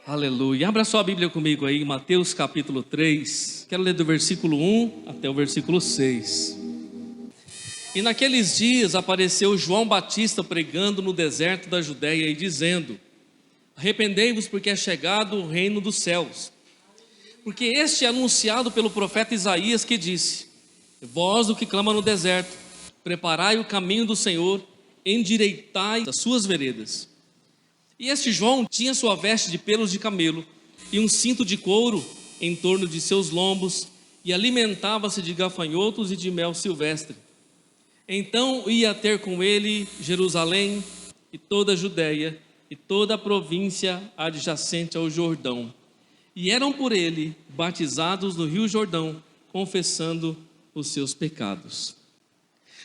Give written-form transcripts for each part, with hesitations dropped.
Aleluia. Abra sua Bíblia comigo aí, Mateus capítulo 3. Quero ler do versículo 1 até o versículo 6. E naqueles dias apareceu João Batista pregando no deserto da Judéia e dizendo: arrependei-vos, porque é chegado o reino dos céus. Porque este é anunciado pelo profeta Isaías, que disse: voz do que clama no deserto, preparai o caminho do Senhor, endireitai as suas veredas. E este João tinha sua veste de pelos de camelo e um cinto de couro em torno de seus lombos, e alimentava-se de gafanhotos e de mel silvestre. Então ia ter com ele Jerusalém e toda a Judéia e toda a província adjacente ao Jordão, e eram por ele batizados no rio Jordão, confessando os seus pecados.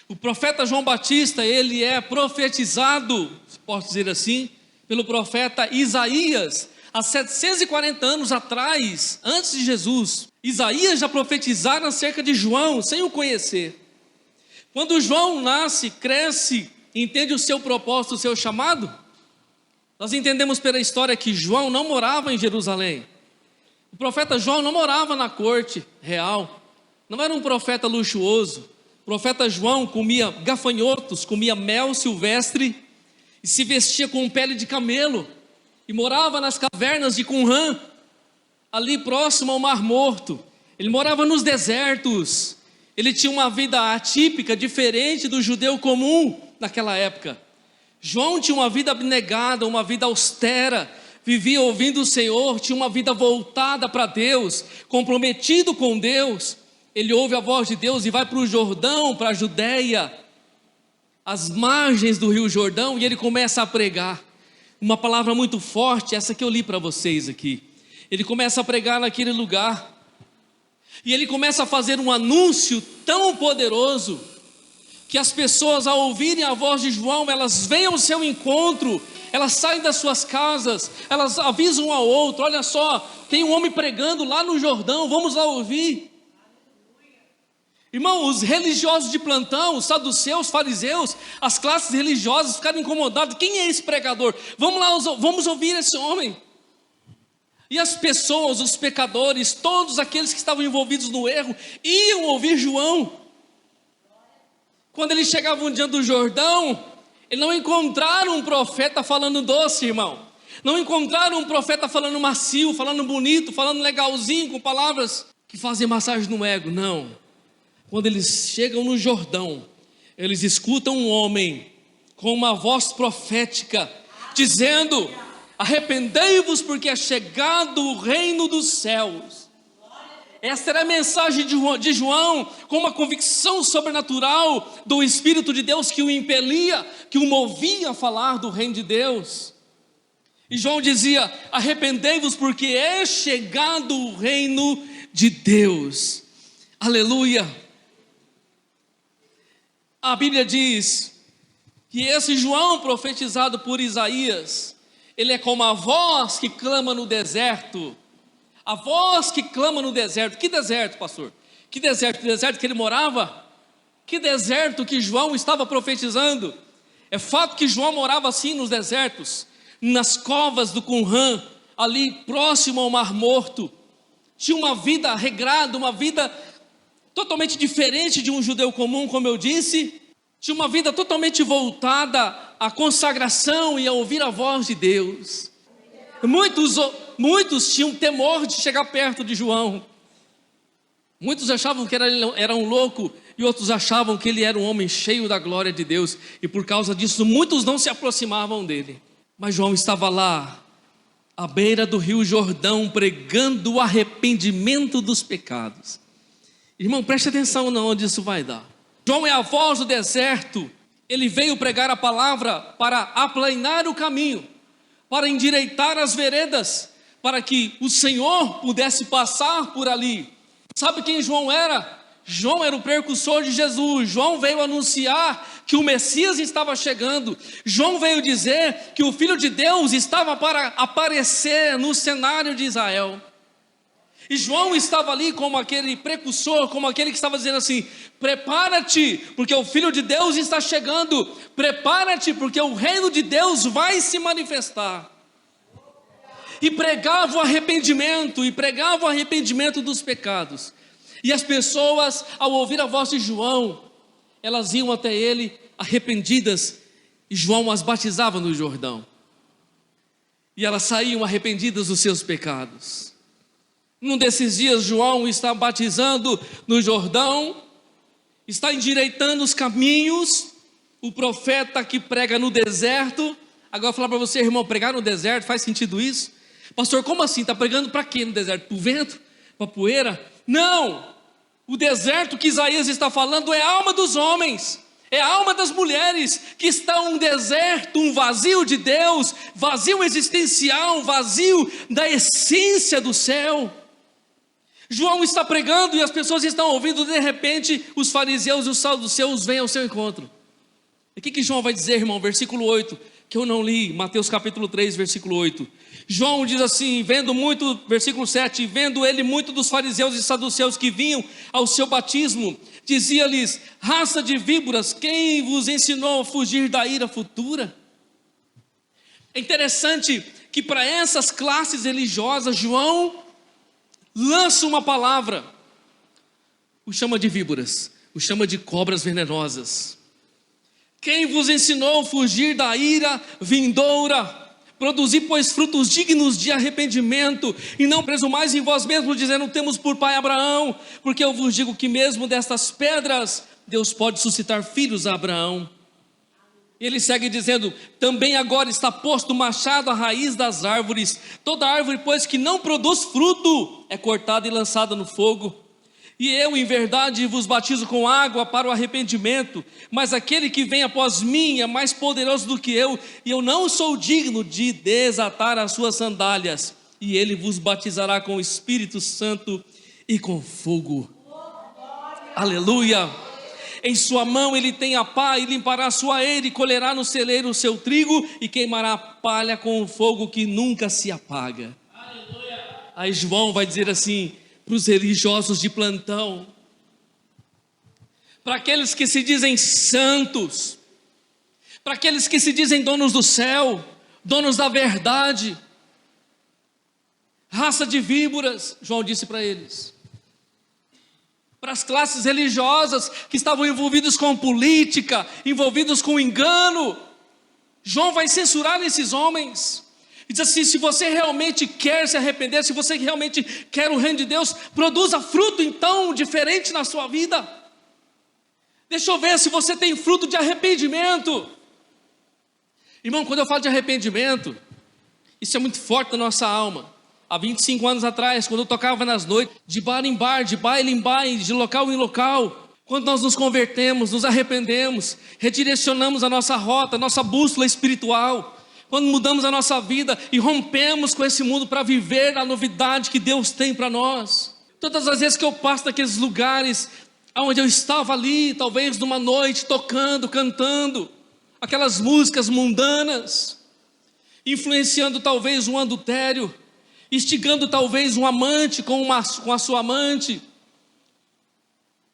O profeta João Batista, ele é profetizado, posso dizer assim, pelo profeta Isaías, há 740 anos atrás, antes de Jesus. Isaías já profetizara acerca de João, sem o conhecer. Quando João nasce, cresce, entende o seu propósito, o seu chamado, nós entendemos pela história que João não morava em Jerusalém. O profeta João não morava na corte real, não era um profeta luxuoso. O profeta João comia gafanhotos, comia mel silvestre, e se vestia com pele de camelo, e morava nas cavernas de Qumran, ali próximo ao Mar Morto. Ele morava nos desertos. Ele tinha uma vida atípica, diferente do judeu comum naquela época. João tinha uma vida abnegada, uma vida austera, vivia ouvindo o Senhor, tinha uma vida voltada para Deus, comprometido com Deus. Ele ouve a voz de Deus e vai para o Jordão, para a Judéia, às margens do rio Jordão, e ele começa a pregar uma palavra muito forte, essa que eu li para vocês aqui. Ele começa a pregar naquele lugar, e ele começa a fazer um anúncio tão poderoso, que as pessoas, ao ouvirem a voz de João, elas vêm ao seu encontro, elas saem das suas casas, elas avisam um ao outro: olha só, tem um homem pregando lá no Jordão, vamos lá ouvir. Irmão, os religiosos de plantão, os saduceus, os fariseus, as classes religiosas ficaram incomodados. Quem é esse pregador? Vamos lá, vamos ouvir esse homem. E as pessoas, os pecadores, todos aqueles que estavam envolvidos no erro, iam ouvir João. Quando eles chegavam diante do Jordão, eles não encontraram um profeta falando doce, irmão. Não encontraram um profeta falando macio, falando bonito, falando legalzinho, com palavras que fazem massagem no ego, não. Quando eles chegam no Jordão, eles escutam um homem com uma voz profética, dizendo: arrependei-vos, porque é chegado o reino dos céus. Essa era a mensagem de João, com uma convicção sobrenatural do Espírito de Deus que o impelia, que o movia a falar do reino de Deus. E João dizia: arrependei-vos, porque é chegado o reino de Deus. Aleluia. A Bíblia diz que esse João, profetizado por Isaías, ele é como a voz que clama no deserto. A voz que clama no deserto. Que deserto, pastor? Que deserto? Que deserto que ele morava? Que deserto que João estava profetizando? É fato que João morava assim nos desertos, nas covas do Qumran, ali próximo ao Mar Morto. Tinha uma vida regrada, uma vida totalmente diferente de um judeu comum, como eu disse. Tinha uma vida totalmente voltada à consagração e a ouvir a voz de Deus. Muitos tinham temor de chegar perto de João. Muitos achavam que era um louco, e outros achavam que ele era um homem cheio da glória de Deus, e por causa disso muitos não se aproximavam dele. Mas João estava lá, à beira do rio Jordão, pregando o arrependimento dos pecados. Irmão, preste atenção onde isso vai dar. João é a voz do deserto. Ele veio pregar a palavra para aplanar o caminho, para endireitar as veredas, para que o Senhor pudesse passar por ali. Sabe quem João era? João era o precursor de Jesus. João veio anunciar que o Messias estava chegando. João veio dizer que o Filho de Deus estava para aparecer no cenário de Israel. E João estava ali como aquele precursor, como aquele que estava dizendo assim: prepara-te, porque o Filho de Deus está chegando. Prepara-te, porque o reino de Deus vai se manifestar. e pregava o arrependimento dos pecados. E as pessoas, ao ouvir a voz de João, elas iam até ele arrependidas, e João as batizava no Jordão. E elas saíam arrependidas dos seus pecados. Num desses dias, João está batizando no Jordão, está endireitando os caminhos, o profeta que prega no deserto. Agora eu vou falar para você, irmão, pregar no deserto, faz sentido isso? Pastor, como assim? Está pregando para quê no deserto? Para o vento? Para a poeira? Não! O deserto que Isaías está falando é a alma dos homens, é a alma das mulheres, que está um deserto, um vazio de Deus, vazio existencial, vazio da essência do céu. João está pregando e as pessoas estão ouvindo, de repente os fariseus e os saduceus vêm ao seu encontro. E o que João vai dizer, irmão? Versículo 8, que eu não li, Mateus capítulo 3, versículo 8. João diz assim, versículo 7, vendo ele muito dos fariseus e saduceus que vinham ao seu batismo, dizia-lhes: raça de víboras, quem vos ensinou a fugir da ira futura? É interessante que para essas classes religiosas, João lança uma palavra, o chama de víboras, o chama de cobras venenosas. Quem vos ensinou a fugir da ira vindoura? Produzi, pois, frutos dignos de arrependimento, e não presumais em vós mesmos, dizendo: temos por pai Abraão, porque eu vos digo que mesmo destas pedras, Deus pode suscitar filhos a Abraão. Ele segue dizendo: também agora está posto o machado à raiz das árvores, toda árvore, pois, que não produz fruto, é cortada e lançada no fogo. E eu, em verdade, vos batizo com água para o arrependimento, mas aquele que vem após mim é mais poderoso do que eu, e eu não sou digno de desatar as suas sandálias, e ele vos batizará com o Espírito Santo e com fogo. Aleluia! Em sua mão ele tem a pá, e limpará a sua eira, e colherá no celeiro o seu trigo, e queimará a palha com o fogo que nunca se apaga. Aleluia! Aí João vai dizer assim para os religiosos de plantão, para aqueles que se dizem santos, para aqueles que se dizem donos do céu, donos da verdade, raça de víboras, João disse para eles, para as classes religiosas que estavam envolvidos com política, envolvidos com engano, João vai censurar esses homens. Diz assim: se você realmente quer se arrepender, se você realmente quer o reino de Deus, produza fruto então diferente na sua vida. Deixa eu ver se você tem fruto de arrependimento. Irmão, quando eu falo de arrependimento, isso é muito forte na nossa alma. Há 25 anos atrás, quando eu tocava nas noites, de bar em bar, de baile em baile, de local em local, quando nós nos convertemos, nos arrependemos, redirecionamos a nossa rota, a nossa bússola espiritual, quando mudamos a nossa vida e rompemos com esse mundo para viver a novidade que Deus tem para nós. Todas as vezes que eu passo naqueles lugares onde eu estava ali, talvez numa noite, tocando, cantando aquelas músicas mundanas, influenciando talvez um adultério, instigando talvez um amante com a sua amante,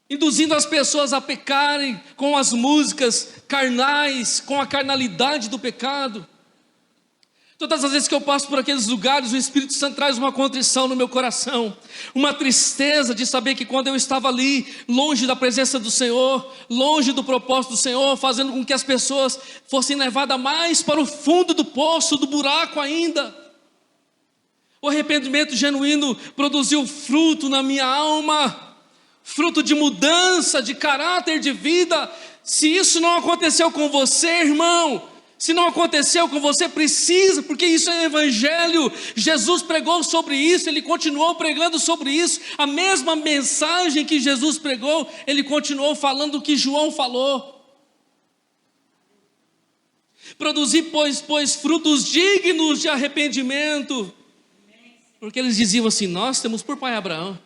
induzindo as pessoas a pecarem com as músicas carnais, com a carnalidade do pecado. Todas as vezes que eu passo por aqueles lugares, o Espírito Santo traz uma contrição no meu coração, uma tristeza de saber que quando eu estava ali, longe da presença do Senhor, longe do propósito do Senhor, fazendo com que as pessoas fossem levadas mais para o fundo do poço, do buraco ainda. O arrependimento genuíno produziu fruto na minha alma, fruto de mudança, de caráter de vida. Se isso não aconteceu com você, irmão, se não aconteceu com você, precisa, porque isso é evangelho. Jesus pregou sobre isso, ele continuou pregando sobre isso. A mesma mensagem que Jesus pregou, ele continuou falando o que João falou. Produzi, pois, frutos dignos de arrependimento. Porque eles diziam assim: nós temos por pai Abraão,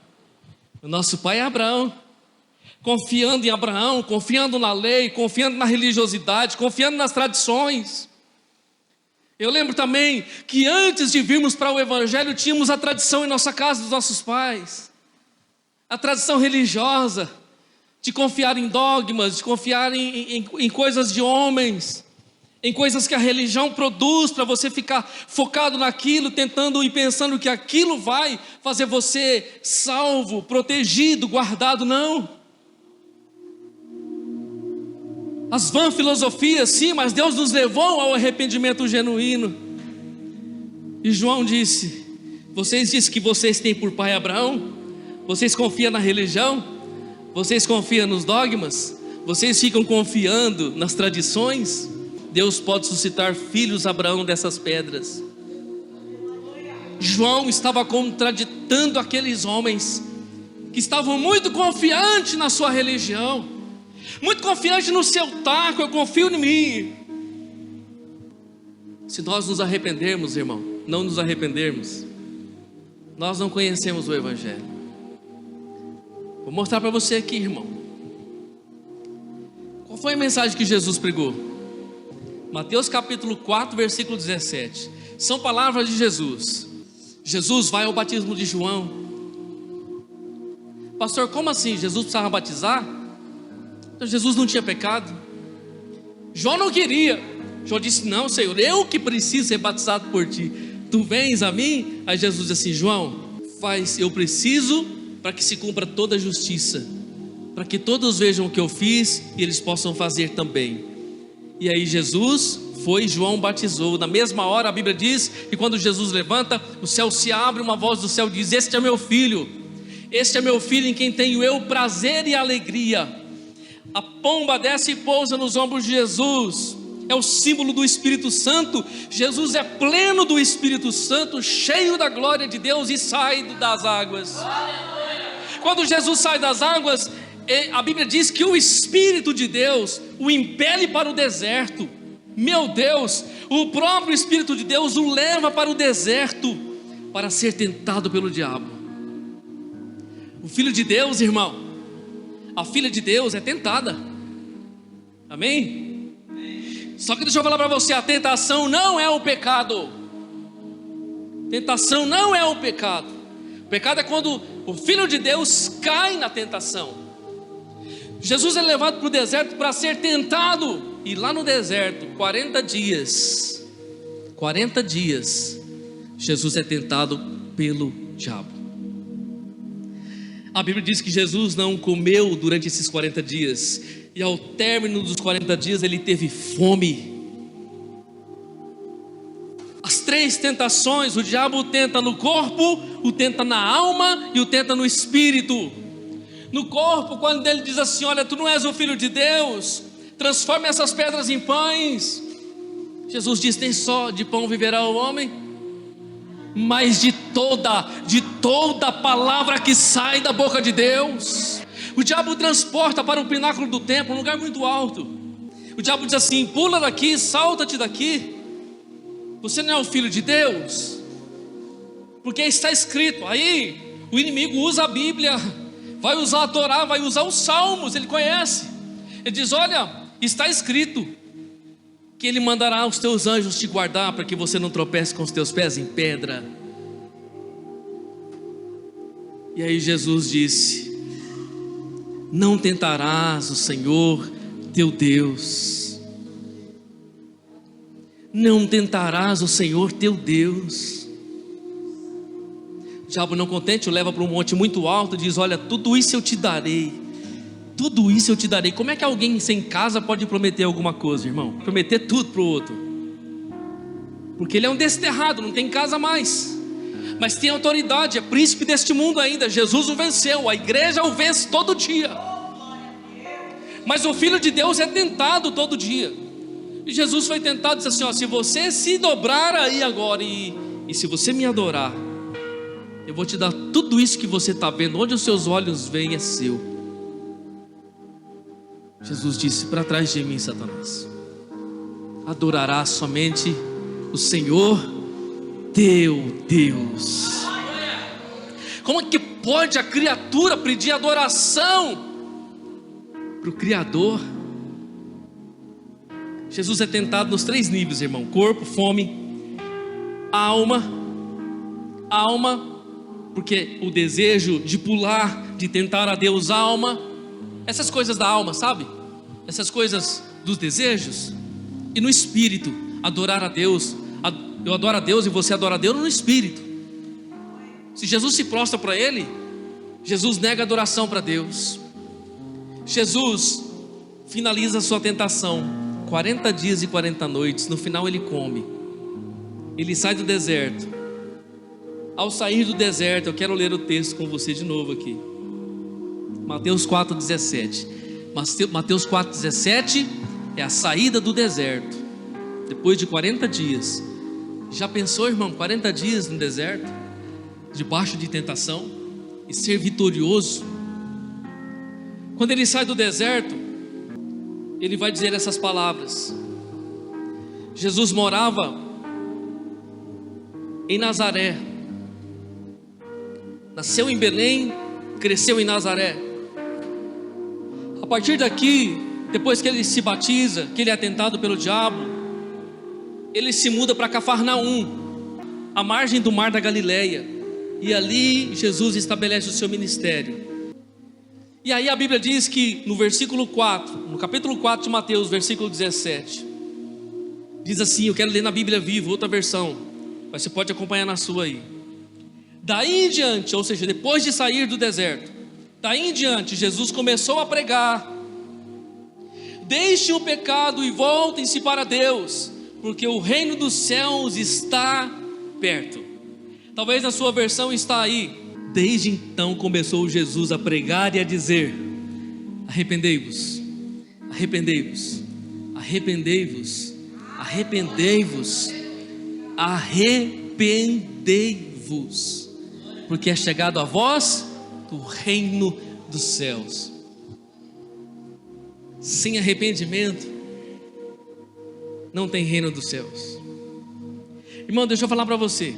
o nosso pai é Abraão. Confiando em Abraão, confiando na lei, confiando na religiosidade, confiando nas tradições. Eu lembro também que antes de virmos para o evangelho, tínhamos a tradição em nossa casa dos nossos pais, a tradição religiosa, de confiar em dogmas, de confiar em coisas de homens. em coisas que a religião produz, para você ficar focado naquilo, tentando e pensando que aquilo vai fazer você salvo, protegido, guardado. Não. As vãs filosofias, sim, mas Deus nos levou ao arrependimento genuíno. E João disse: vocês dizem que vocês têm por pai Abraão? Vocês confiam na religião? Vocês confiam nos dogmas? Vocês ficam confiando nas tradições? Deus pode suscitar filhos Abraão dessas pedras. João estava contraditando aqueles homens que estavam muito confiantes na sua religião, muito confiantes no seu taco. Eu confio em mim. Se nós nos arrependermos, irmão, não nos arrependermos, nós não conhecemos o Evangelho. Vou mostrar para você aqui, irmão. Qual foi a mensagem que Jesus pregou? Mateus capítulo 4, versículo 17. São palavras de Jesus. Jesus vai ao batismo de João. Pastor, como assim? Jesus precisava batizar? Então Jesus não tinha pecado. João não queria. João disse: não, Senhor, eu que preciso ser batizado por ti. Tu vens a mim? Aí Jesus disse assim: João, eu preciso para que se cumpra toda a justiça, para que todos vejam o que eu fiz e eles possam fazer também. E aí Jesus foi, João batizou. Na mesma hora a Bíblia diz que quando Jesus levanta, o céu se abre, uma voz do céu diz: este é meu filho, este é meu filho em quem tenho eu prazer e alegria. A pomba desce e pousa nos ombros de Jesus. É o símbolo do Espírito Santo. Jesus é pleno do Espírito Santo, cheio da glória de Deus, e sai das águas. Quando Jesus sai das águas, a Bíblia diz que o Espírito de Deus o impele para o deserto. Meu Deus, o próprio Espírito de Deus o leva para o deserto para ser tentado pelo diabo. O Filho de Deus, irmão, a filha de Deus é tentada. Amém? Só que deixa eu falar para você, a tentação não é o pecado. Tentação não é o pecado. O pecado é quando o Filho de Deus cai na tentação. Jesus é levado para o deserto para ser tentado. E lá no deserto, 40 dias, Jesus é tentado pelo diabo. A Bíblia diz que Jesus não comeu durante esses 40 dias. E ao término dos 40 dias ele teve fome. As 3 tentações, o diabo o tenta no corpo, o tenta na alma e o tenta no espírito. No corpo, quando ele diz assim: olha, tu não és o Filho de Deus, transforma essas pedras em pães. Jesus diz: nem só de pão viverá o homem, mas de toda palavra que sai da boca de Deus. O diabo transporta para o pináculo do templo, um lugar muito alto. O diabo diz assim: pula daqui, salta-te daqui, você não é o Filho de Deus, porque está escrito. Aí o inimigo usa a Bíblia, vai usar a Torá, vai usar os Salmos, ele conhece. Ele diz: olha, está escrito que ele mandará os teus anjos te guardar, para que você não tropece com os teus pés em pedra. E aí Jesus disse: não tentarás o Senhor teu Deus. Não tentarás o Senhor teu Deus. O diabo, não contente, o leva para um monte muito alto e diz: olha, tudo isso eu te darei. Tudo isso eu te darei. Como é que alguém sem casa pode prometer alguma coisa, irmão? Prometer tudo para o outro. Porque ele é um desterrado, não tem casa mais, mas tem autoridade, é príncipe deste mundo ainda. Jesus o venceu, a igreja o vence todo dia. Mas o Filho de Deus é tentado todo dia. E Jesus foi tentado, disse assim: ó, se você se dobrar aí agora e se você me adorar, eu vou te dar tudo isso que você está vendo. Onde os seus olhos veem é seu. Jesus disse: para trás de mim, Satanás. Adorarás somente o Senhor teu Deus. Como é que pode a criatura pedir adoração para o Criador? Jesus é tentado nos 3 níveis, irmão: corpo, fome, alma, porque o desejo de pular, de tentar a Deus, alma, essas coisas da alma, sabe? Essas coisas dos desejos. e no espírito, adorar a Deus. Eu adoro a Deus e você adora a Deus no espírito. Se Jesus se prostra para Ele, Jesus nega adoração para Deus. Jesus finaliza a sua tentação, 40 dias e 40 noites, no final Ele come. Ele sai do deserto. Ao sair do deserto, eu quero ler o texto com você de novo aqui. Mateus 4,17. Mateus 4,17 é a saída do deserto, depois de 40 dias. Já pensou, irmão, 40 dias no deserto, debaixo de tentação, e ser vitorioso? Quando ele sai do deserto, ele vai dizer essas palavras. Jesus morava em Nazaré, nasceu em Belém, cresceu em Nazaré. A partir daqui, depois que ele se batiza, que ele é tentado pelo diabo, ele se muda para Cafarnaum, à margem do mar da Galileia, e ali Jesus estabelece o seu ministério. E aí a Bíblia diz que no versículo 4, no capítulo 4 de Mateus, versículo 17, diz assim, eu quero ler na Bíblia Viva, outra versão, mas você pode acompanhar na sua aí. Daí em diante, ou seja, depois de sair do deserto, daí em diante, Jesus começou a pregar: deixem o pecado e voltem-se para Deus, porque o reino dos céus está perto. Talvez na sua versão está aí: desde então começou Jesus a pregar e a dizer: arrependei-vos, arrependei-vos, arrependei-vos, arrependei-vos, arrependei-vos, porque é chegado a vós o reino dos céus. Sem arrependimento não tem reino dos céus. Irmão, deixa eu falar para você.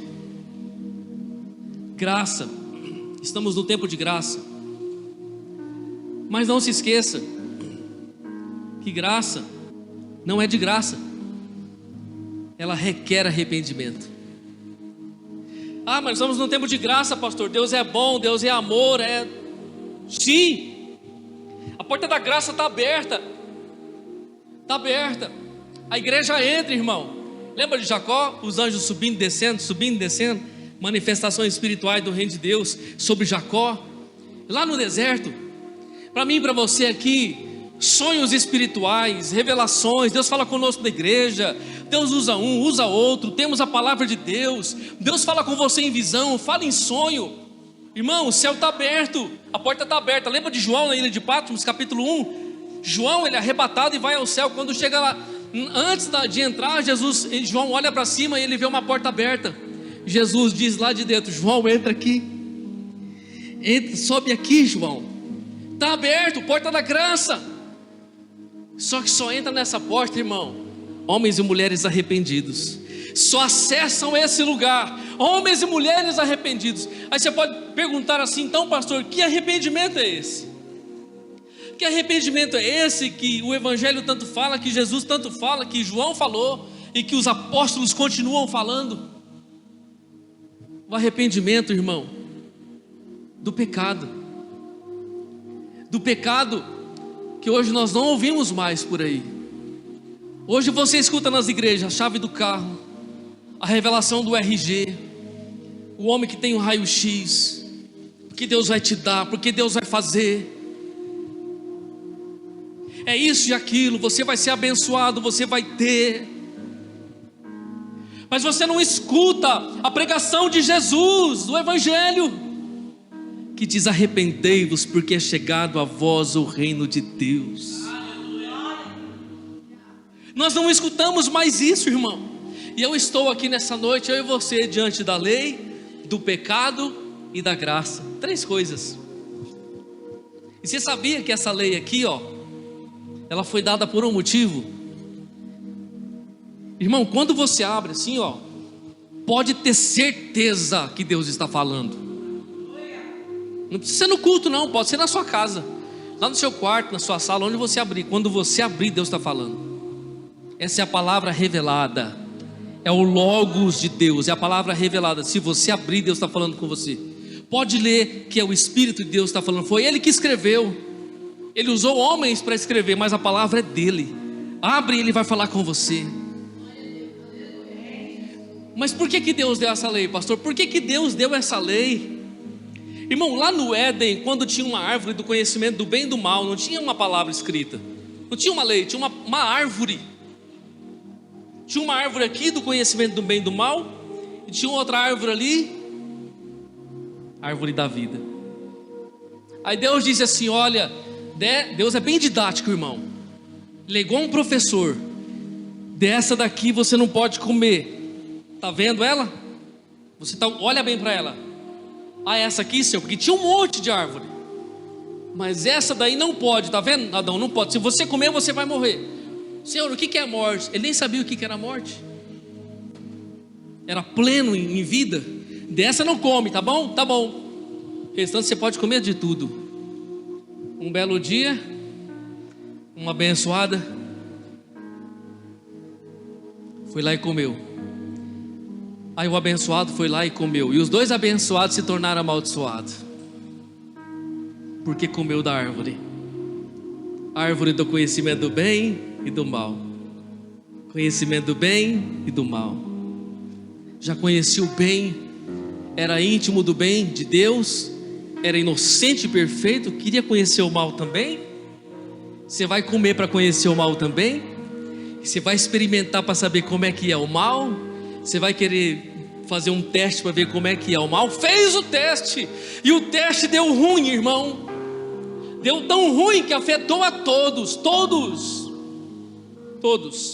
Graça, estamos no tempo de graça, mas não se esqueça que graça não é de graça, ela requer arrependimento. Ah, mas estamos no tempo de graça, pastor. Deus é bom, Deus é amor, Sim, a porta da graça está aberta. Está aberta. A igreja entra, irmão. Lembra de Jacó? Os anjos subindo e descendo, subindo e descendo. Manifestações espirituais do reino de Deus sobre Jacó. Lá no deserto. Para mim e para você aqui, sonhos espirituais, revelações. Deus fala conosco da igreja. Deus usa um, usa outro. Temos a palavra de Deus. Deus fala com você em visão, fala em sonho. Irmão, o céu está aberto, a porta está aberta. Lembra de João na ilha de Patmos, capítulo 1? João, ele é arrebatado e vai ao céu. Quando chega lá, antes de entrar, João olha para cima e ele vê uma porta aberta. Jesus diz lá de dentro: João, entra aqui, entra, sobe aqui, João. Está aberto, porta da graça. Só que só entra nessa porta, irmão, homens e mulheres arrependidos. Só acessam esse lugar homens e mulheres arrependidos. Aí você pode perguntar assim: então, pastor, que arrependimento é esse? Que arrependimento é esse que o Evangelho tanto fala, que Jesus tanto fala, que João falou e que os apóstolos continuam falando? O arrependimento, irmão, do pecado que hoje nós não ouvimos mais por aí. Hoje você escuta nas igrejas a chave do carro, a revelação do RG, o homem que tem um raio-x, porque Deus vai te dar, porque Deus vai fazer, é isso e aquilo, você vai ser abençoado, você vai ter. Mas você não escuta a pregação de Jesus, do Evangelho, que diz: arrependei-vos, porque é chegado a vós o reino de Deus. Nós não escutamos mais isso, irmão. E eu estou aqui nessa noite, eu e você, diante da lei, do pecado e da graça. 3 coisas. E você sabia que essa lei aqui, ela foi dada por um motivo? Irmão, quando você abre assim, pode ter certeza que Deus está falando. Não precisa ser no culto não, pode ser na sua casa, lá no seu quarto, na sua sala, onde você abrir. Quando você abrir, Deus está falando. Essa é a palavra revelada, é o Logos de Deus, é a palavra revelada. Se você abrir, Deus está falando com você. Pode ler que é o Espírito de Deus que está falando. Foi Ele que escreveu. Ele usou homens para escrever, mas a palavra é dele. Abre e Ele vai falar com você. Mas por que Deus deu essa lei, pastor? Por que Deus deu essa lei? Irmão, lá no Éden, quando tinha uma árvore do conhecimento do bem e do mal, não tinha uma palavra escrita, não tinha uma lei, tinha uma árvore. Tinha uma árvore aqui do conhecimento do bem e do mal, e tinha outra árvore ali, árvore da vida. Aí Deus disse assim: olha, Deus é bem didático, irmão. Ele é igual um professor. Dessa daqui você não pode comer. Está vendo ela? Olha bem para ela. Ah, essa aqui, Senhor, porque tinha um monte de árvore. Mas essa daí não pode, está vendo? Adão, não pode. Se você comer, você vai morrer. Senhor, o que é a morte? Ele nem sabia o que era a morte. Era pleno em vida. Dessa não come, tá bom? Tá bom. O restante você pode comer de tudo. Um belo dia, uma abençoada foi lá e comeu. Aí o abençoado foi lá e comeu. E os dois abençoados se tornaram amaldiçoados, porque comeu da árvore. A árvore do conhecimento do bem e do mal. Conhecimento do bem e do mal. Já conhecia o bem, era íntimo do bem de Deus, era inocente e perfeito, queria conhecer o mal também. Você vai comer para conhecer o mal também? Você vai experimentar para saber como é que é o mal? Você vai querer fazer um teste para ver como é que é o mal? Fez o teste, e o teste deu ruim, irmão. Deu tão ruim que afetou a todos,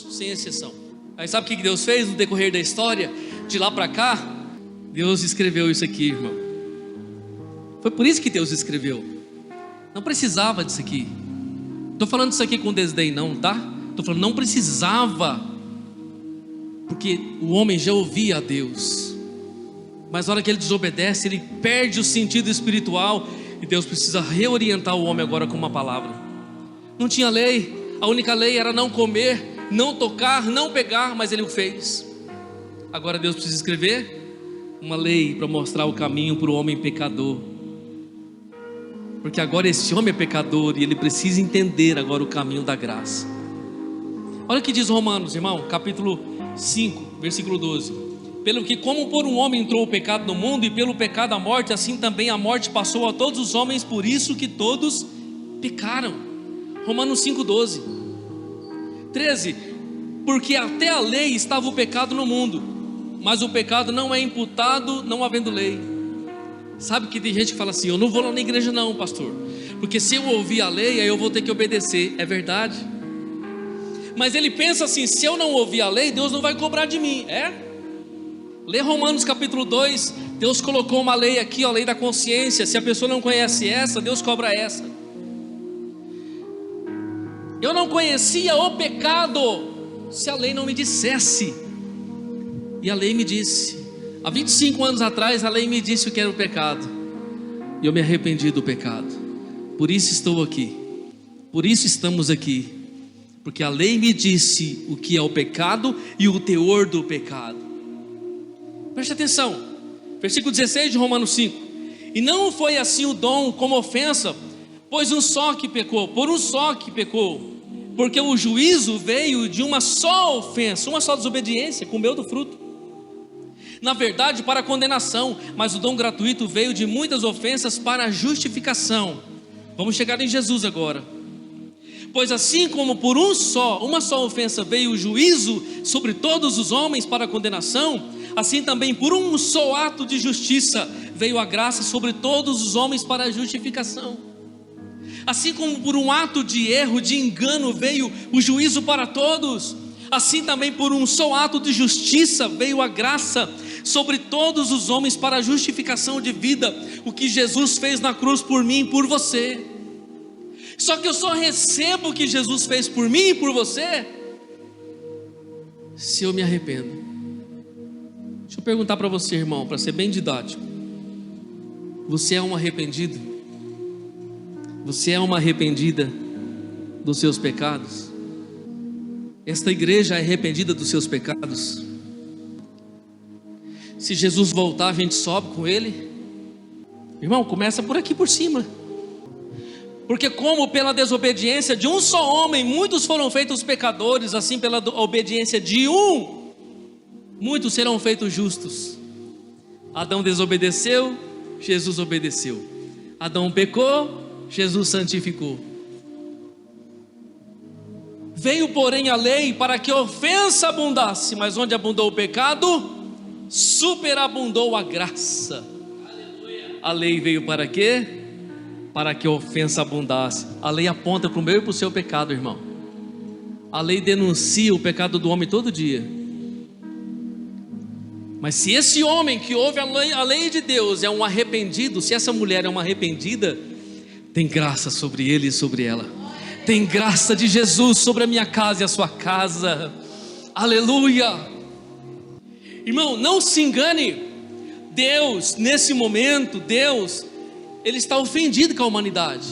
sem exceção. Aí sabe o que Deus fez no decorrer da história? De lá para cá, Deus escreveu isso aqui, irmão. Foi por isso que Deus escreveu. Não precisava disso aqui. Estou falando isso aqui com desdém não, tá? Estou falando, não precisava, porque o homem já ouvia a Deus. Mas na hora que ele desobedece, ele perde o sentido espiritual, e Deus precisa reorientar o homem agora com uma palavra. Não tinha lei, a única lei era não comer, não tocar, não pegar, mas ele o fez. Agora Deus precisa escrever uma lei para mostrar o caminho para o homem pecador, porque agora esse homem é pecador e ele precisa entender agora o caminho da graça. Olha o que diz Romanos, irmão, capítulo 5, versículo 12. Pelo que como por um homem entrou o pecado no mundo, e pelo pecado a morte, assim também a morte passou a todos os homens, por isso que todos pecaram. Romanos 5, 12. 13. Porque até a lei estava o pecado no mundo, mas o pecado não é imputado não havendo lei. Sabe que tem gente que fala assim: eu não vou lá na igreja não, pastor, porque se eu ouvir a lei, aí eu vou ter que obedecer. É verdade. Mas ele pensa assim: se eu não ouvir a lei, Deus não vai cobrar de mim. Lê Romanos capítulo 2. Deus colocou uma lei aqui, a lei da consciência. Se a pessoa não conhece essa, Deus cobra essa. Eu não conhecia o pecado se a lei não me dissesse. E a lei me disse. Há 25 anos atrás a lei me disse o que era o pecado, e eu me arrependi do pecado. Por isso estou aqui. Por isso estamos aqui, porque a lei me disse o que é o pecado e o teor do pecado. Preste atenção, versículo 16 de Romanos 5. E não foi assim o dom como ofensa, pois um só que pecou, por um só que pecou, porque o juízo veio de uma só ofensa, uma só desobediência, comeu do fruto. Na verdade, para a condenação, mas o dom gratuito veio de muitas ofensas para a justificação. Vamos chegar em Jesus agora. Pois assim como por uma só ofensa veio o juízo sobre todos os homens para a condenação, assim também por um só ato de justiça veio a graça sobre todos os homens para a justificação. Assim como por um ato de erro, de engano veio o juízo para todos, assim também por um só ato de justiça veio a graça sobre todos os homens para a justificação de vida. O que Jesus fez na cruz por mim e por você. Só que eu só recebo o que Jesus fez por mim e por você se eu me arrependo. Deixa eu perguntar para você, irmão, para ser bem didático: você é um arrependido? Você é uma arrependida dos seus pecados? Esta igreja é arrependida dos seus pecados? Se Jesus voltar, a gente sobe com Ele? Irmão, começa por aqui por cima. Porque como pela desobediência de um só homem, muitos foram feitos pecadores, assim pela obediência de um, muitos serão feitos justos. Adão desobedeceu, Jesus obedeceu. Adão pecou, Jesus santificou. Veio, porém, a lei para que a ofensa abundasse, mas onde abundou o pecado, superabundou a graça. A lei veio para quê? Para que a ofensa abundasse. A lei aponta para o meu e para o seu pecado, irmão. A lei denuncia o pecado do homem todo dia. Mas se esse homem que ouve a lei de Deus é um arrependido, se essa mulher é uma arrependida, tem graça sobre ele e sobre ela. Tem graça de Jesus sobre a minha casa e a sua casa. Aleluia. Irmão, não se engane. Deus, nesse momento, Deus, Ele está ofendido com a humanidade.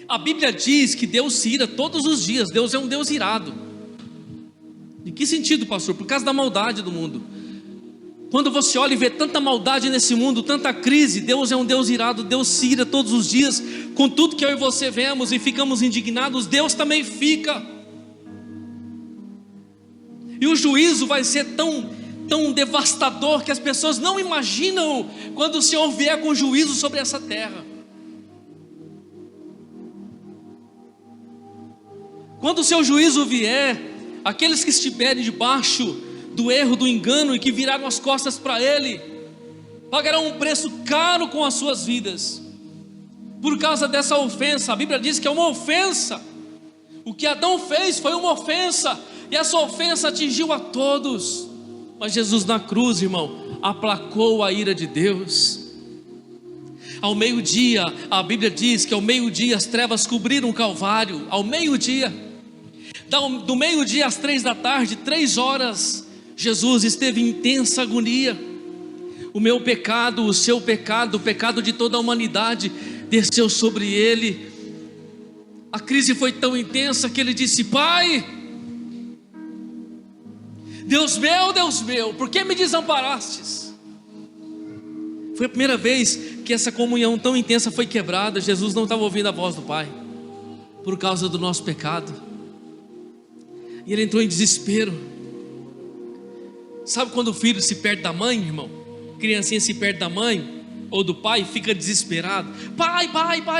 A Bíblia diz que Deus se ira todos os dias. Deus é um Deus irado. Em que sentido, pastor? Por causa da maldade do mundo. Quando você olha e vê tanta maldade nesse mundo, tanta crise, Deus é um Deus irado. Deus se ira todos os dias com tudo que eu e você vemos e ficamos indignados. Deus também fica. E o juízo vai ser tão devastador que as pessoas não imaginam quando o Senhor vier com juízo sobre essa terra. Quando o seu juízo vier, aqueles que estiverem debaixo do erro, do engano e que viraram as costas para Ele, pagarão um preço caro com as suas vidas, por causa dessa ofensa. A Bíblia diz que é uma ofensa. O que Adão fez foi uma ofensa, e essa ofensa atingiu a todos. Mas Jesus na cruz, irmão, aplacou a ira de Deus. Ao meio-dia, a Bíblia diz que ao meio-dia as trevas cobriram o Calvário. Ao meio-dia, do meio-dia às 3 da tarde, 3 horas, Jesus esteve em intensa agonia. O meu pecado, o seu pecado, o pecado de toda a humanidade desceu sobre Ele. A crise foi tão intensa que Ele disse: Pai, Deus meu, por que me desamparastes? Foi a primeira vez que essa comunhão tão intensa foi quebrada. Jesus não estava ouvindo a voz do Pai, por causa do nosso pecado, e Ele entrou em desespero. Sabe quando o filho se perde da mãe, irmão? A criancinha se perde da mãe ou do pai, fica desesperado. Pai,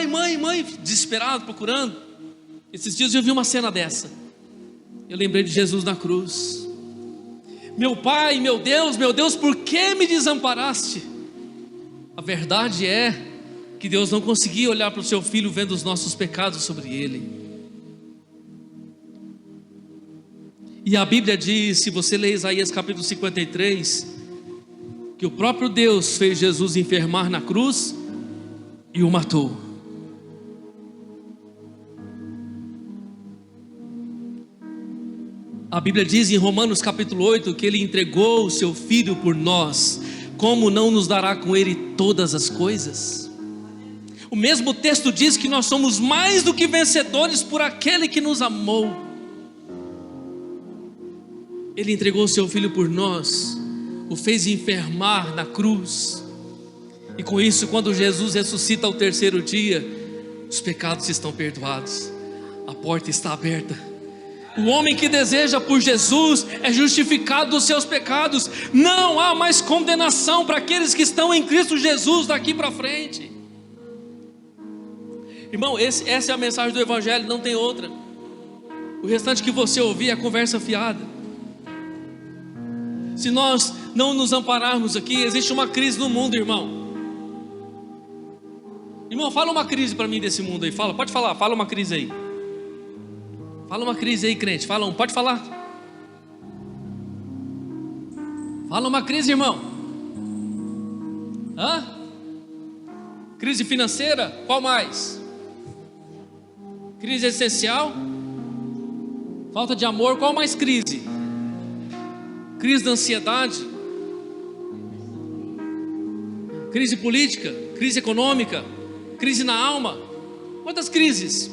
mãe, desesperado, procurando. Esses dias eu vi uma cena dessa. Eu lembrei de Jesus na cruz. Meu Pai, meu Deus, por que me desamparaste? A verdade é que Deus não conseguia olhar para o seu filho vendo os nossos pecados sobre ele. E a Bíblia diz, se você ler Isaías capítulo 53, que o próprio Deus fez Jesus enfermar na cruz e o matou. A Bíblia diz em Romanos capítulo 8 que Ele entregou o seu Filho por nós. Como não nos dará com Ele todas as coisas? O mesmo texto diz que nós somos mais do que vencedores por aquele que nos amou. Ele entregou o seu Filho por nós, o fez enfermar na cruz, e com isso, quando Jesus ressuscita ao terceiro dia, os pecados estão perdoados, a porta está aberta. O homem que deseja por Jesus é justificado dos seus pecados. Não há mais condenação para aqueles que estão em Cristo Jesus daqui para frente. Irmão, essa é a mensagem do Evangelho, não tem outra. O restante que você ouvir é conversa fiada. Se nós não nos ampararmos aqui, existe uma crise no mundo, irmão. Irmão, fala uma crise para mim desse mundo aí. Pode falar, fala uma crise aí. Fala uma crise aí, crente. Fala pode falar. Fala uma crise, irmão. Crise financeira? Qual mais? Crise existencial? Falta de amor? Qual mais crise? Crise da ansiedade? Crise política? Crise econômica? Crise na alma? Quantas crises?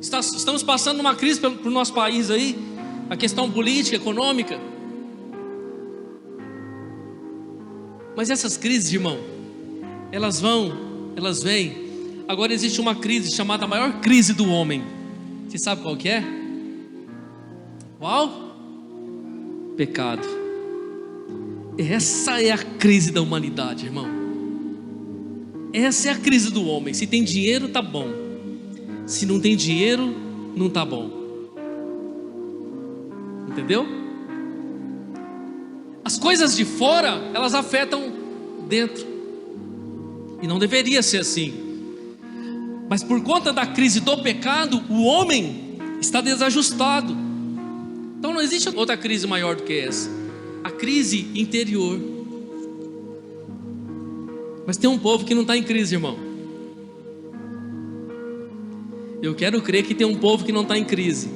Estamos passando uma crise pelo nosso país aí, a questão política, econômica. Mas essas crises, irmão, elas vêm Agora existe uma crise chamada a maior crise do homem. Você sabe qual que é? Qual? Pecado. Essa é a crise da humanidade, irmão. Essa é a crise do homem. Se tem dinheiro, tá bom. Se não tem dinheiro, não tá bom. Entendeu? As coisas de fora, elas afetam dentro. E não deveria ser assim. Mas por conta da crise do pecado, o homem está desajustado. Então não existe outra crise maior do que essa. A crise interior. Mas tem um povo que não está em crise, irmão. Eu quero crer que tem um povo que não está em crise.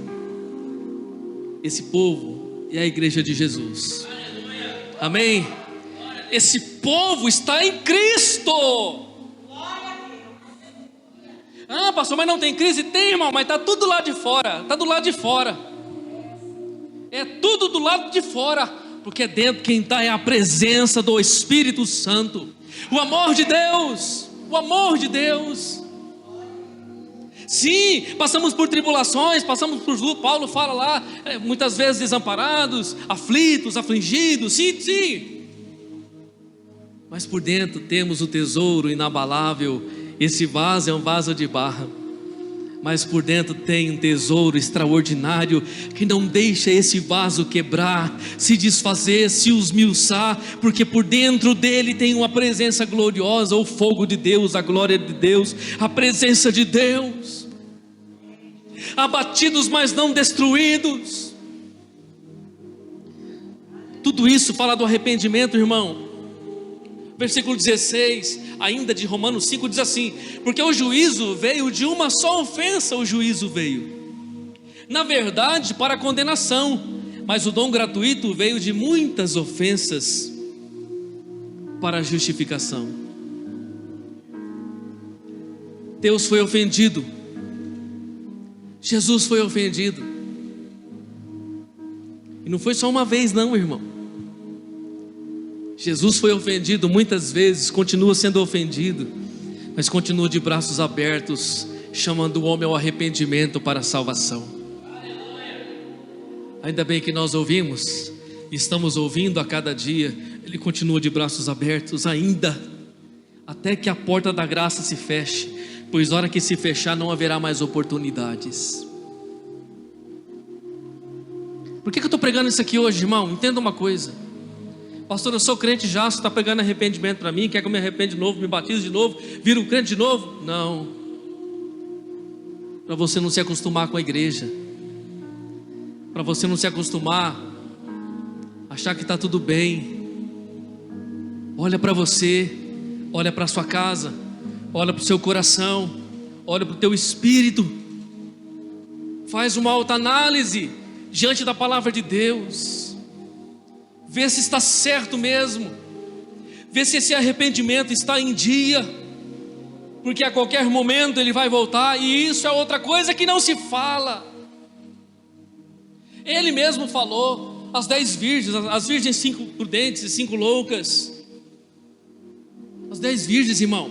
Esse povo é a igreja de Jesus. Amém? Esse povo está em Cristo. Ah, pastor, mas não tem crise? Tem, irmão, mas está tudo lá de fora. Está do lado de fora. É tudo do lado de fora. Porque dentro quem está é a presença do Espírito Santo. O amor de Deus. O amor de Deus. Sim, passamos por tribulações, passamos por lutas. Paulo fala lá, muitas vezes desamparados, aflitos, afligidos. Sim, sim. Mas por dentro temos o tesouro inabalável. Esse vaso é um vaso de barro, mas por dentro tem um tesouro extraordinário que não deixa esse vaso quebrar, se desfazer, se esmiuçar, porque por dentro dele tem uma presença gloriosa, o fogo de Deus, a glória de Deus, a presença de Deus. Abatidos, mas não destruídos. Tudo isso fala do arrependimento, irmão. Versículo 16, ainda de Romanos 5, diz assim: porque o juízo veio de uma só ofensa, o juízo veio, na verdade, para a condenação, mas o dom gratuito veio de muitas ofensas para a justificação. Deus foi ofendido, Jesus foi ofendido, e não foi só uma vez não, irmão. Jesus foi ofendido muitas vezes, continua sendo ofendido, mas continua de braços abertos, chamando o homem ao arrependimento para a salvação. Ainda bem que nós ouvimos, estamos ouvindo a cada dia. Ele continua de braços abertos ainda, até que a porta da graça se feche, pois na hora que se fechar não haverá mais oportunidades. Por que eu estou pregando isso aqui hoje, irmão? Entenda uma coisa. Pastor, eu sou crente já, você está pregando arrependimento para mim, quer que eu me arrependa de novo, me batize de novo, vira um crente de novo? Não. Para você não se acostumar com a igreja, para você não se acostumar, achar que está tudo bem. Olha para você, olha para a sua casa, olha para o seu coração, olha para o teu espírito, faz uma autoanálise diante da palavra de Deus. Vê se está certo mesmo. Vê se esse arrependimento está em dia. Porque a qualquer momento ele vai voltar. E isso é outra coisa que não se fala. Ele mesmo falou: as 10 virgens, as virgens 5 prudentes e 5 loucas. As 10 virgens, irmão.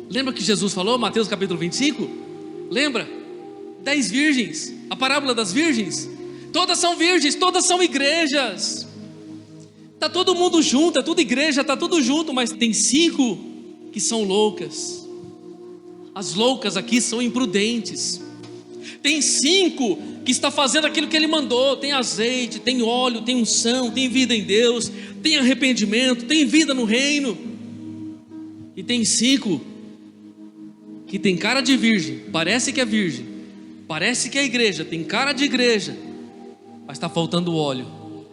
Lembra que Jesus falou, Mateus capítulo 25? Lembra? 10 virgens, a parábola das virgens. Todas são virgens, todas são igrejas. Está todo mundo junto, é tudo igreja, está tudo junto, mas tem 5 que são loucas. As loucas aqui são imprudentes. Tem 5 que está fazendo aquilo que ele mandou. Tem azeite, tem óleo, tem unção, tem vida em Deus, tem arrependimento, tem vida no reino. E tem 5 que tem cara de virgem, parece que é virgem, parece que é igreja, tem cara de igreja, mas está faltando óleo,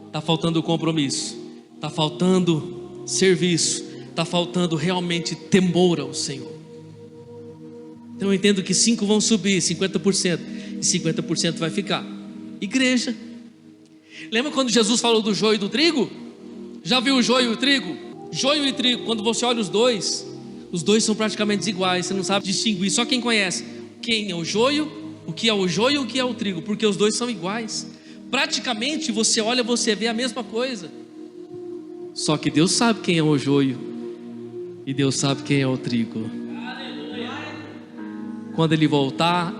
está faltando compromisso, está faltando serviço, está faltando realmente temor ao Senhor. Então eu entendo que 5 vão subir, 50%, e 50% vai ficar. Igreja. Lembra quando Jesus falou do joio e do trigo? Já viu o joio e o trigo? Joio e trigo, quando você olha os dois são praticamente iguais, você não sabe distinguir, só quem conhece quem é o joio, o que é o joio e o que é o trigo, porque os dois são iguais. Praticamente você olha, você vê a mesma coisa. Só que Deus sabe quem é o joio e Deus sabe quem é o trigo. Quando Ele voltar,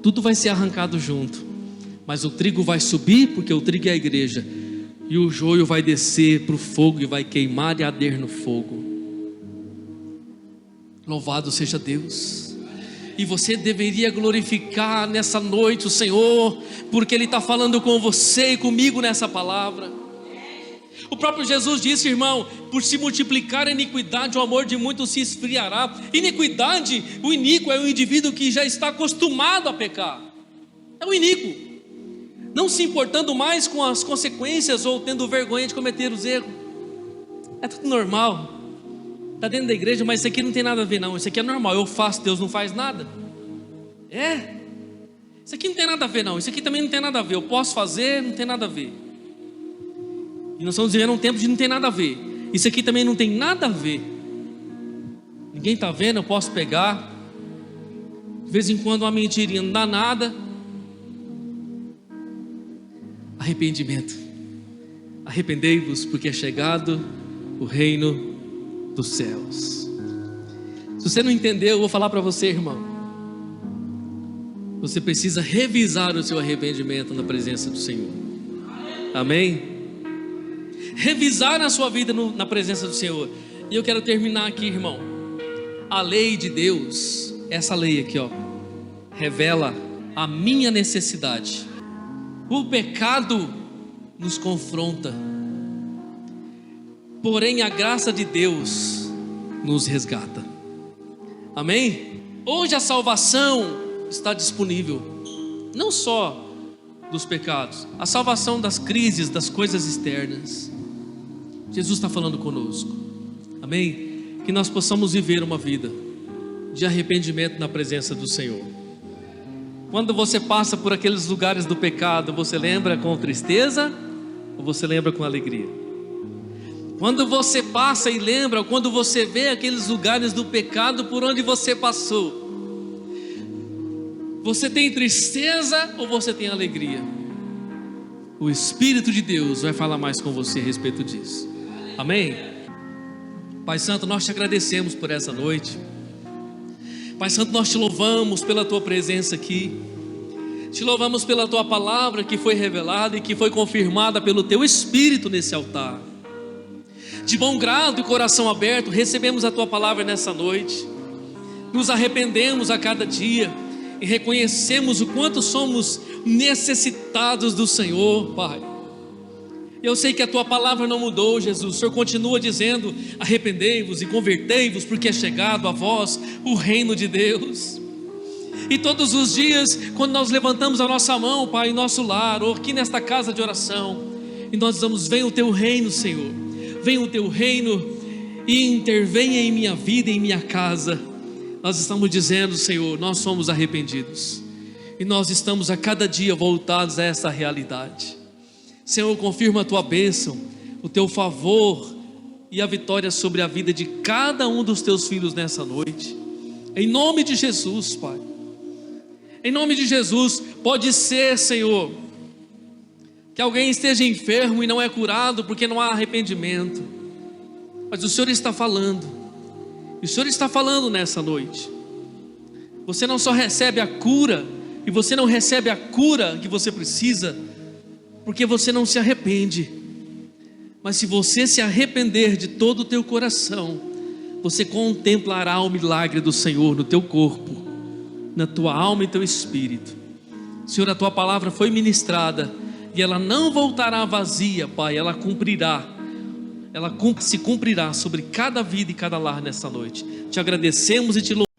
tudo vai ser arrancado junto, mas o trigo vai subir, porque o trigo é a igreja, e o joio vai descer para o fogo e vai queimar e arder no fogo. Louvado seja Deus. E você deveria glorificar nessa noite o Senhor, porque Ele está falando com você e comigo nessa palavra. O próprio Jesus disse, irmão: por se multiplicar a iniquidade, o amor de muitos se esfriará. Iniquidade, o iníquo é o indivíduo que já está acostumado a pecar. É o iníquo, não se importando mais com as consequências ou tendo vergonha de cometer os erros. É tudo normal. Está dentro da igreja, mas isso aqui não tem nada a ver não. Isso aqui é normal, eu faço, Deus não faz nada. Isso aqui não tem nada a ver não. Isso aqui também não tem nada a ver. Eu posso fazer, não tem nada a ver. E nós estamos vivendo um tempo de não tem nada a ver. Isso aqui também não tem nada a ver. Ninguém está vendo, eu posso pegar. De vez em quando uma mentirinha não dá nada. Arrependimento. Arrependei-vos, porque é chegado o reino dos céus. Se você não entendeu, eu vou falar para você, irmão. Você precisa revisar o seu arrependimento na presença do Senhor. Amém? Revisar a sua vida na presença do Senhor. E eu quero terminar aqui, irmão. A lei de Deus, essa lei aqui, ó, revela a minha necessidade. O pecado nos confronta, porém a graça de Deus nos resgata. Amém? Hoje a salvação está disponível, não só dos pecados, a salvação das crises, das coisas externas. Jesus está falando conosco. Amém? Que nós possamos viver uma vida de arrependimento na presença do Senhor. Quando você passa por aqueles lugares do pecado, você lembra com tristeza ou você lembra com alegria? Quando você passa e lembra, quando você vê aqueles lugares do pecado por onde você passou, você tem tristeza ou você tem alegria? O Espírito de Deus vai falar mais com você a respeito disso. Amém? Pai Santo, nós te agradecemos por essa noite. Pai Santo, nós te louvamos pela tua presença aqui. Te louvamos pela tua palavra que foi revelada e que foi confirmada pelo teu Espírito nesse altar. De bom grado e coração aberto, recebemos a tua palavra nessa noite. Nos arrependemos a cada dia e reconhecemos o quanto somos necessitados do Senhor, Pai. Eu sei que a tua palavra não mudou, Jesus. O Senhor continua dizendo: arrependei-vos e convertei-vos, porque é chegado a vós o reino de Deus. E todos os dias, quando nós levantamos a nossa mão, Pai, em nosso lar, ou aqui nesta casa de oração, e nós dizemos: venha o teu reino, Senhor, venha o teu reino e intervenha em minha vida e em minha casa. Nós estamos dizendo: Senhor, nós somos arrependidos e nós estamos a cada dia voltados a essa realidade. Senhor, confirma a tua bênção, o teu favor e a vitória sobre a vida de cada um dos teus filhos nessa noite. Em nome de Jesus, Pai. Em nome de Jesus. Pode ser, Senhor, que alguém esteja enfermo e não é curado porque não há arrependimento, mas o Senhor está falando, e o Senhor está falando nessa noite. Você não só recebe a cura, e você não recebe a cura que você precisa porque você não se arrepende, mas se você se arrepender de todo o teu coração, você contemplará o milagre do Senhor no teu corpo, na tua alma e teu espírito. Senhor, a tua palavra foi ministrada e ela não voltará vazia, Pai. Ela se cumprirá sobre cada vida e cada lar nessa noite. Te agradecemos e te louvamos.